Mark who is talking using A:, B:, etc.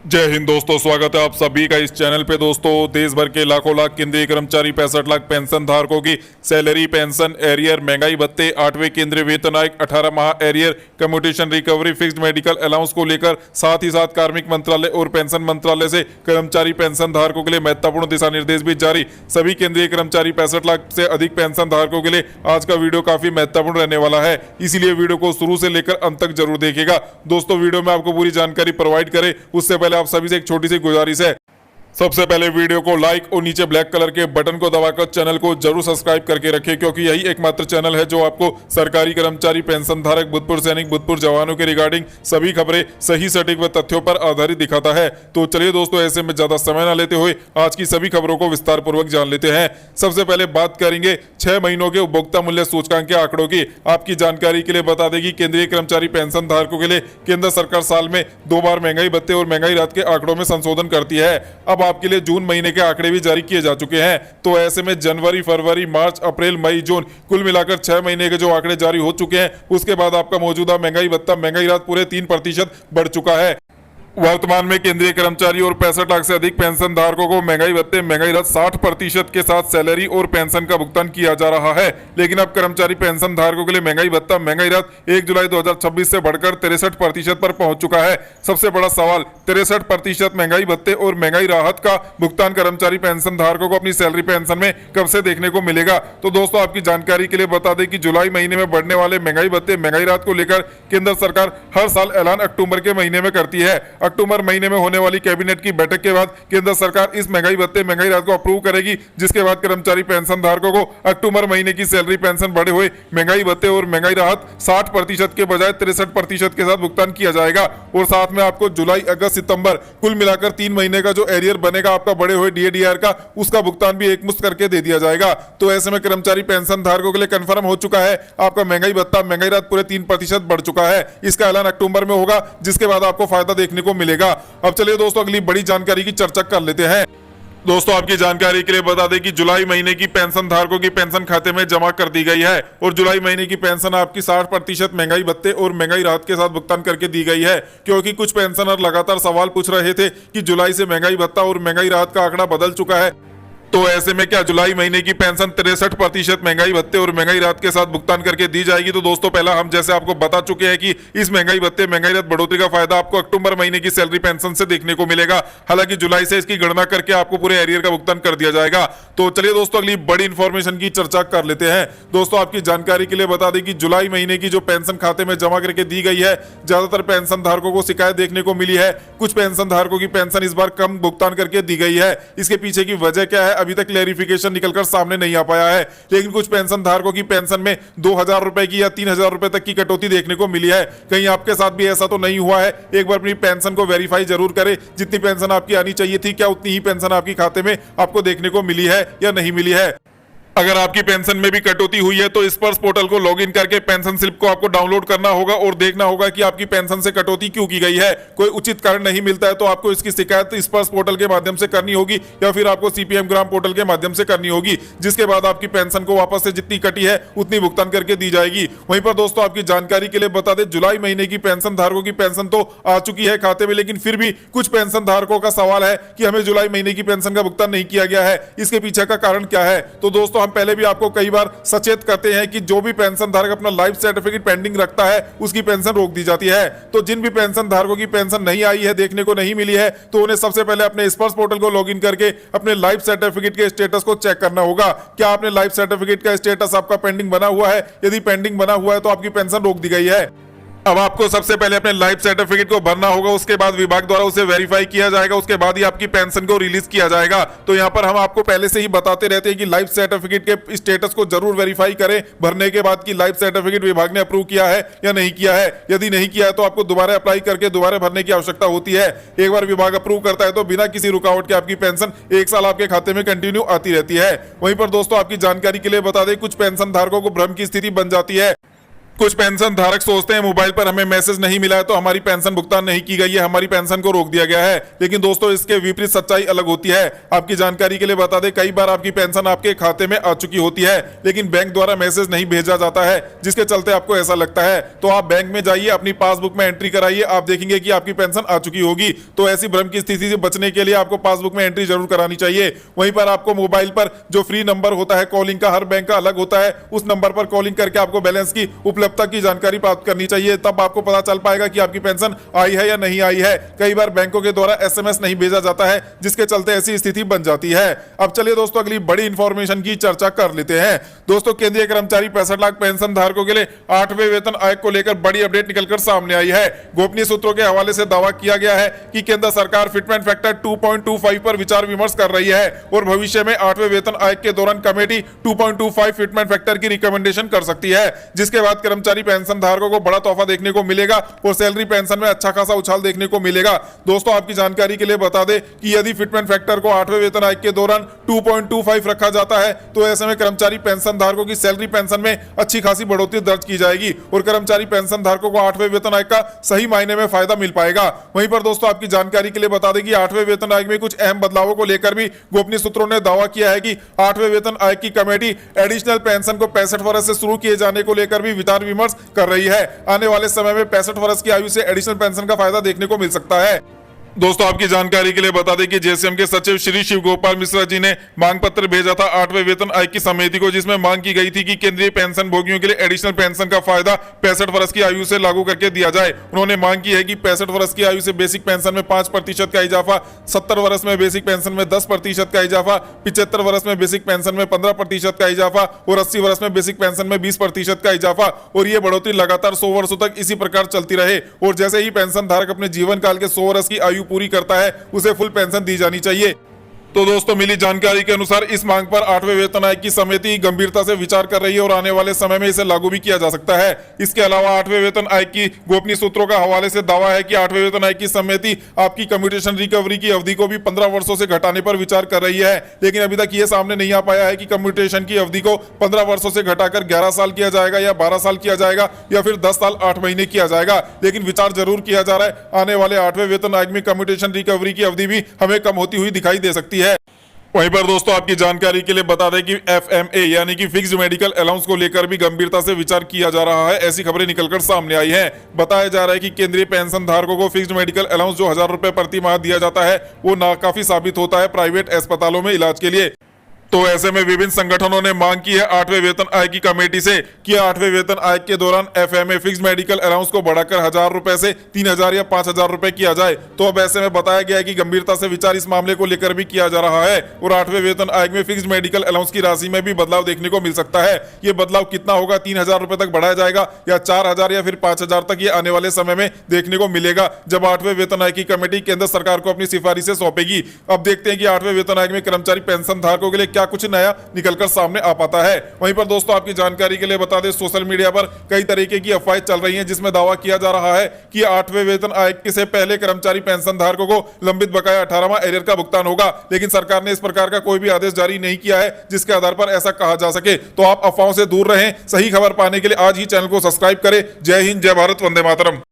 A: जय हिंद दोस्तों, स्वागत है आप सभी का इस चैनल पे। दोस्तों, देश भर के लाखों लाख केंद्रीय कर्मचारी 65 लाख पेंशन धारकों की सैलरी, पेंशन, एरियर, महंगाई भत्ते, 8वें केंद्रीय वेतन आयोग, 18 माह arrear, commutation recovery, fixed medical allowance को लेकर साथ ही साथ कार्मिक मंत्रालय और पेंशन मंत्रालय से कर्मचारी पेंशन धारकों के लिए महत्वपूर्ण दिशा निर्देश भी जारी। सभी केंद्रीय कर्मचारी 65 लाख से अधिक पेंशन धारकों के लिए आज का वीडियो काफी महत्वपूर्ण रहने वाला है, इसीलिए वीडियो को शुरू से लेकर अंत तक जरूर देखिएगा। दोस्तों, वीडियो में आपको पूरी जानकारी प्रोवाइड करें उससे पहले आप सभी से एक छोटी सी गुजारिश है। सबसे पहले वीडियो को लाइक और नीचे ब्लैक कलर के बटन को दबाकर चैनल को जरूर सब्सक्राइब करके रखें, क्योंकि यही एकमात्र चैनल है जो आपको सरकारी कर्मचारी, पेंशन धारक, भूतपूर्व सैनिक, भूतपूर्व जवानों के रिगार्डिंग सभी खबरें सही, सटीक व तथ्यों पर आधारित दिखाता है। तो चलिए दोस्तों, ऐसे में ज्यादा समय न लेते हुए आज की सभी खबरों को विस्तार पूर्वक जान लेते हैं। सबसे पहले बात करेंगे 6 महीनों के उपभोक्ता मूल्य सूचकांक के आंकड़ों की। आपकी जानकारी के लिए बता दें कि केंद्रीय कर्मचारी पेंशन धारकों के लिए केंद्र सरकार साल में 2 बार महंगाई भत्ते और महंगाई राहत के आंकड़ों में संशोधन करती है। अब आपके लिए जून महीने के आंकड़े भी जारी किए जा चुके हैं। तो ऐसे में जनवरी, फरवरी, मार्च, अप्रैल, मई, जून कुल मिलाकर 6 महीने के जो आंकड़े जारी हो चुके हैं, उसके बाद आपका मौजूदा महंगाई भत्ता, महंगाई राहत पूरे 3% बढ़ चुका है। वर्तमान में केंद्रीय कर्मचारी और 65 लाख से अधिक पेंशन धारकों को महंगाई भत्ते, महंगाई राहत 60% के साथ सैलरी और पेंशन का भुगतान किया जा रहा है। लेकिन अब कर्मचारी पेंशन धारकों के लिए महंगाई भत्ता, महंगाई राहत 1 जुलाई 2026 से बढ़कर 63% पर पहुंच चुका है। सबसे बड़ा सवाल, 63% महंगाई भत्ते और महंगाई राहत का भुगतान कर्मचारी पेंशन धारकों को अपनी सैलरी, पेंशन में कब से देखने को मिलेगा? तो दोस्तों, आपकी जानकारी के लिए बता दें कि जुलाई महीने में बढ़ने वाले महंगाई भत्ते, महंगाई राहत को लेकर केंद्र सरकार हर साल ऐलान अक्टूबर के महीने में करती है। अक्टूबर महीने में होने वाली कैबिनेट की बैठक के बाद केंद्र सरकार इस महंगाई भत्ते, महंगाई राहत को अप्रूव करेगी, जिसके बाद कर्मचारी पेंशन धारकों को अक्टूबर महीने की सैलरी, पेंशन बढ़े हुए महंगाई भत्ते और महंगाई राहत 60% के बजाय 63% के साथ भुगतान किया जाएगा। और साथ में आपको जुलाई, अगस्त, सितंबर कुल मिलाकर 3 महीने का जो एरियर बनेगा आपका बढ़े हुए डीएडीआर का, उसका भुगतान भी एकमुश्त करके दे दिया जाएगा। तो ऐसे में कर्मचारी पेंशन धारकों के लिए कंफर्म हो चुका है, आपका महंगाई भत्ता, महंगाई राहत पूरे 3% बढ़ चुका है। इसका ऐलान अक्टूबर में होगा, जिसके बाद आपको फायदा देखने को मिलेगा। अब चलिए दोस्तों, अगली बड़ी जानकारी की चर्चा कर लेते हैं। दोस्तों, आपकी जानकारी के लिए बता दें कि जुलाई महीने की पेंशन धारकों की पेंशन खाते में जमा कर दी गई है और जुलाई महीने की पेंशन आपकी 60% महंगाई भत्ते और महंगाई राहत के साथ भुगतान करके दी गई है। क्योंकि कुछ पेंशनर लगातार सवाल पूछ रहे थे कि जुलाई से महंगाई भत्ता और महंगाई राहत का आंकड़ा बदल चुका है, तो ऐसे में क्या जुलाई महीने की पेंशन 63% महंगाई भत्ते और महंगाई राहत के साथ भुगतान करके दी जाएगी? तो दोस्तों, पहला हम जैसे आपको बता चुके हैं कि इस महंगाई भत्ते, महंगाई राहत बढ़ोतरी का फायदा आपको अक्टूबर महीने की सैलरी, पेंशन से देखने को मिलेगा। हालांकि जुलाई से इसकी गणना करके आपको पूरे एरियर का भुगतान कर दिया जाएगा। तो चलिए दोस्तों, अगली बड़ी इंफॉर्मेशन की चर्चा कर लेते हैं। दोस्तों, आपकी जानकारी के लिए बता दें कि जुलाई महीने की जो पेंशन खाते में जमा करके दी गई है, ज्यादातर पेंशन धारकों को शिकायत देखने को मिली है। कुछ पेंशन धारकों की पेंशन इस बार कम भुगतान करके दी गई है। इसके पीछे की वजह क्या है, अभी तक क्लैरिफिकेशन निकलकर सामने नहीं आ पाया है। लेकिन कुछ पेंशन धारकों की पेंशन में 2000 रुपए की या 3000 रुपए तक की कटौती देखने को मिली है। कहीं आपके साथ भी ऐसा तो नहीं हुआ है? एक बार अपनी पेंशन को वेरीफाई जरूर करें। जितनी पेंशन आपकी आनी चाहिए थी, क्या उतनी ही पेंशन आपकी खाते में आपको देखने को मिली है या नहीं मिली है? अगर आपकी पेंशन में भी कटौती हुई है तो स्पर्श पोर्टल को लॉगिन करके पेंशन स्लिप को आपको डाउनलोड करना होगा और देखना होगा कि आपकी पेंशन से कटौती क्यों की गई है। कोई उचित कारण नहीं मिलता है तो आपको इसकी शिकायत स्पर्श पोर्टल के माध्यम से करनी होगी या फिर आपको सीपीएम ग्राम पोर्टल के माध्यम से करनी होगी, जिसके बाद आपकी पेंशन को वापस से जितनी कटी है उतनी भुगतान करके दी जाएगी। वहीं पर दोस्तों, आपकी जानकारी के लिए बता दें, जुलाई महीने की पेंशन धारकों की पेंशन तो आ चुकी है खाते में, लेकिन फिर भी कुछ पेंशन धारकों का सवाल है कि हमें जुलाई महीने की पेंशन का भुगतान नहीं किया गया है। इसके पीछे का कारण क्या है? तो दोस्तों, हम पहले भी आपको कई बार सचेत करते हैं कि जो भी पेंशन धारक अपना लाइफ सर्टिफिकेट पेंडिंग रखता है, उसकी पेंशन रोक दी जाती है। तो जिन भी पेंशन धारकों की पेंशन नहीं आई है, देखने को नहीं मिली है, तो उन्हें सबसे पहले अपने स्पर्श पोर्टल को लॉगिन करके अपने लाइफ सर्टिफिकेट के स्टेटस को चेक करना होगा। क्या आपने लाइफ सर्टिफिकेट का स्टेटस आपका पेंडिंग बना हुआ है? यदि पेंडिंग बना हुआ है तो आपकी पेंशन रोक दी गई है। अब आपको सबसे पहले अपने लाइफ सर्टिफिकेट को भरना होगा, उसके बाद विभाग द्वारा उसे वेरीफाई किया जाएगा, उसके बाद ही आपकी पेंशन को रिलीज किया जाएगा। तो यहाँ पर हम आपको पहले से ही बताते रहते हैं कि लाइफ सर्टिफिकेट के स्टेटस को जरूर वेरीफाई करें भरने के बाद कि लाइफ सर्टिफिकेट विभाग ने अप्रूव किया है या नहीं किया है। यदि नहीं किया है तो आपको दोबारा अप्लाई करके दोबारा भरने की आवश्यकता होती है। एक बार विभाग अप्रूव करता है तो बिना किसी रुकावट के आपकी पेंशन 1 साल आपके खाते में कंटिन्यू आती रहती है। वहीं पर दोस्तों, आपकी जानकारी के लिए बता दें, कुछ पेंशन धारकों को भ्रम की स्थिति बन जाती है कुछ पेंशन धारक सोचते हैं मोबाइल पर हमें मैसेज नहीं मिला है तो हमारी पेंशन भुगतान नहीं की गई है, हमारी पेंशन को रोक दिया गया है। लेकिन दोस्तों इसके विपरीत सच्चाई अलग होती है। आपकी जानकारी के लिए बता दें, कई बार आपकी पेंशन आपके खाते में आ चुकी होती है लेकिन बैंक द्वारा मैसेज नहीं भेजा जाता है, जिसके चलते आपको ऐसा लगता है। तो आप बैंक में जाइए, अपनी पासबुक में एंट्री कराइए, आप देखेंगे कि आपकी पेंशन आ चुकी होगी। तो ऐसी भ्रम की स्थिति से बचने के लिए आपको पासबुक में एंट्री जरूर करानी चाहिए। वहीं पर आपको मोबाइल पर जो फ्री नंबर होता है कॉलिंग का, हर बैंक का अलग होता है, उस नंबर पर कॉलिंग करके आपको बैलेंस की उपलब्धता की जानकारी प्राप्त करनी चाहिए। तब आपको पता चल पाएगा कि आपकी पेंशन आई है या नहीं आई है। कई बार बैंकों के द्वारा एसएमएस नहीं भेजा जाता है, जिसके चलते ऐसी स्थिति बन जाती है। अब चलिए दोस्तों अगली बड़ी इंफॉर्मेशन की चर्चा कर लेते हैं। दोस्तों केंद्रीय कर्मचारी 65 लाख पेंशन धारकों के लिए 8वें वेतन आयोग को लेकर बड़ी अपडेट निकलकर सामने आई है। गोपनीय सूत्रों के हवाले से दावा किया गया है कि केंद्र सरकार फिटमेंट फैक्टर 2.25 पर विचार विमर्श कर रही है और भविष्य में 8वें वेतन आयोग के दौरान कमेटी 2.25 फिटमेंट फैक्टर की रिकमेंडेशन कर सकती है, जिसके बाद कर्मचारी पेंशन धारकों को बड़ा तोहफा देखने को मिलेगा और सैलरी पेंशन में अच्छा खासा उछाल देखने को मिलेगा। दोस्तों आपकी जानकारी के लिए बता दें कि यदि फिटमेंट फैक्टर को 8वें वेतन आयोग के दौरान 2.25 रखा जाता है तो ऐसे में कर्मचारी पेंशन धारकों की सैलरी पेंशन में अच्छी खासी बढ़ोतरी दर्ज की जाएगी और कर्मचारी पेंशन धारकों को 8वें वेतन आयोग का सही मायने में फायदा मिल पाएगा। वहीं पर दोस्तों आपकी जानकारी के लिए बता दें कि 8वें वेतन आयोग में कुछ अहम बदलावों को लेकर भी गोपनीय सूत्रों ने दावा किया है कि 8वें वेतन आयोग की कमेटी एडिशनल पेंशन को 65 वर्ष से शुरू किए जाने को लेकर भी विचार विमर्श कर रही है। आने वाले समय में 65 वर्ष की आयु से एडिशनल पेंशन का फायदा देखने को मिल सकता है। दोस्तों आपकी जानकारी के लिए बता दें कि जेसीएम के सचिव श्री शिव गोपाल मिश्रा जी ने मांग पत्र भेजा था 8वें वेतन आयोग की समिति को, जिसमें मांग की गई थी कि केंद्रीय पेंशन भोगियों के लिए एडिशनल पेंशन का फायदा 65 वर्ष की आयु से लागू करके दिया जाए। उन्होंने मांग की है कि 65 वर्ष की आयु से बेसिक पेंशन में 5% का इजाफा, 70 वर्ष में बेसिक पेंशन में 10% का इजाफा, 75 वर्ष में बेसिक पेंशन में 15% का इजाफा और 80 वर्ष में बेसिक पेंशन में 20% का इजाफा, और ये बढ़ोतरी लगातार 100 वर्षों तक इसी प्रकार चलती रहे। और जैसे ही पेंशन धारक अपने जीवन काल के 100 वर्ष की आयु पूरी करता है उसे फुल पेंशन दी जानी चाहिए। तो दोस्तों मिली जानकारी के अनुसार इस मांग पर 8वें वेतन आयोग की समिति गंभीरता से विचार कर रही है और आने वाले समय में इसे लागू भी किया जा सकता है। इसके अलावा 8वें वेतन आयोग की गोपनीय सूत्रों का हवाले से दावा है कि 8वें वेतन आयोग की समिति आपकी कम्यूटेशन रिकवरी की अवधि को भी 15 वर्षों से घटाने पर विचार कर रही है। लेकिन अभी तक ये सामने नहीं आ पाया है कि कम्यूटेशन की अवधि को 15 वर्षों से घटाकर 11 साल किया जाएगा या 12 साल किया जाएगा या फिर 10 साल 8 महीने किया जाएगा। लेकिन विचार जरूर किया जा रहा है। आने वाले 8वें वेतन आयोग में कम्यूटेशन रिकवरी की अवधि भी हमें कम होती हुई दिखाई दे सकती है। वहीं पर दोस्तों आपकी जानकारी के लिए बता दें कि एफएमए यानी कि फिक्स्ड मेडिकल अलाउंस को लेकर भी गंभीरता से विचार किया जा रहा है। ऐसी खबरें निकलकर सामने आई हैं। बताया जा रहा है कि केंद्रीय पेंशन धारकों को फिक्स्ड मेडिकल अलाउंस जो 1000 रुपए प्रति माह दिया जाता है वो नाकाफी साबित होता है प्राइवेट अस्पतालों में इलाज के लिए। तो ऐसे में विभिन्न संगठनों ने मांग की है 8वें वेतन आयोग की कमेटी से कि 8वें वेतन आयोग के दौरान एफएमए फिक्स्ड मेडिकल अलाउंस को बढ़ाकर 1000 रुपए से 3000 या 5000 रुपए किया जाए। तो अब ऐसे में बताया गया है कि गंभीरता से विचार इस मामले को लेकर भी किया जा रहा है और 8वें वेतन आयोग में फिक्स्ड मेडिकल अलाउंस की राशि में भी बदलाव देखने को मिल सकता है। ये बदलाव कितना होगा, 3000 रुपए तक बढ़ाया जाएगा या 4000 या फिर 5000 तक, ये आने वाले समय में देखने को मिलेगा जब 8वें वेतन आयोग की कमेटी केंद्र सरकार को अपनी सिफारिशें सौंपेगी। अब देखते हैं कि 8वें वेतन आयोग में कर्मचारी पेंशन धारकों के लिए क्या कुछ नया निकलकर सामने आ पाता है। वहीं पर दोस्तों आपकी जानकारी के लिए बता दें, सोशल मीडिया पर कई तरीके की अफवाहें चल रही हैं जिसमें दावा किया जा रहा है कि 8वें वेतन आयोग से पहले कर्मचारी पेंशन धारकों को लंबित बकाया 18वां एरियर का भुगतान होगा। लेकिन सरकार ने इस प्रकार का कोई भी आदेश जारी नहीं किया है जिसके आधार पर ऐसा कहा जा सके। तो आप अफवाहों से दूर रहें। सही खबर पाने के लिए आज ही चैनल को सब्सक्राइब करें। जय हिंद, जय भारत, वंदे मातरम।